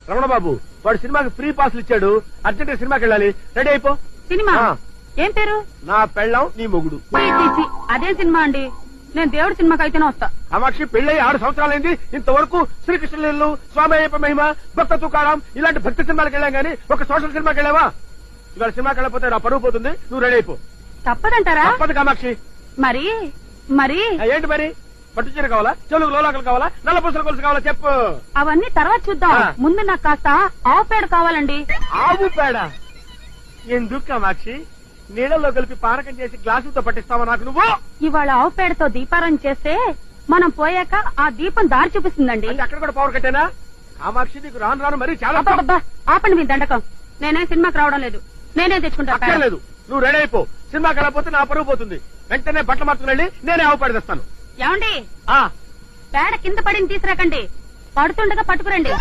రమణ బాబు వాడు సినిమాకి ఫ్రీ పాస్లు ఇచ్చాడు, అర్జెంట్ సినిమాకి వెళ్ళాలి, రెడీ అయిపో. సినిమా ఏం పేరు? నా పెళ్ళం నీ మొగుడు. అదేం సినిమా అండి? నేను దేవుడి సినిమాకి అయితేనే వస్తా. కామాక్షి పెళ్ళయి 6 సంవత్సరాలైంది, ఇంతవరకు శ్రీకృష్ణలీలు, స్వామి అయ్యప్ప మహిమ, భక్త తుకారాం ఇలాంటి భక్తి సినిమాలకు వెళ్ళాం గానీ ఒక సోషల్ సినిమాకి వెళ్ళావా? ఇవాళ సినిమాకి వెళ్ళకపోతే నా పరువు పోతుంది, నువ్వు రెడీ అయిపో. తప్పదంటారా? తప్పదు కామాక్షి. మరి మరి ఏంటి మరి? పట్టు చీర కావాలా, చెవులకు లోలాకలు కావాలా, నల్ల పూసల కొలుసు కావాలా చెప్పు. అవన్నీ తర్వాత చూద్దాం, ముందు నాకు కాస్త ఆవు పేడ కావాలండి. ఆవు పేడ ఎందుకు కామాక్షి? నీళ్ళలో కలిపి పానకం చేసి గ్లాసులతో పట్టిస్తావా నాకు నువ్వు? ఇవాళ ఆవు పేడతో దీపారాయణ చేస్తే మనం పోయాక ఆ దీపం దారి చూపిస్తుందండి. అక్కడ కూడా పవర్ కట్టేనా? కామాక్షి నీకు రాను రాను మరి చాలా. ఆపండి మీ దండకం, నేనే సినిమాకి రావడం లేదు, నేనే తెచ్చుకుంటా. లేదు, నువ్వు రెడీ అయిపో. సినిమాకి వెళ్ళకపోతే నా పరువు పోతుంది. వెంటనే బట్టలు మార్చుకుని నేనే ఆవు పేడ తెస్తాను. ఏమండి పేడ కింద పడింది తీసుకురాకండి, పడుతుండగా పట్టుకురండి.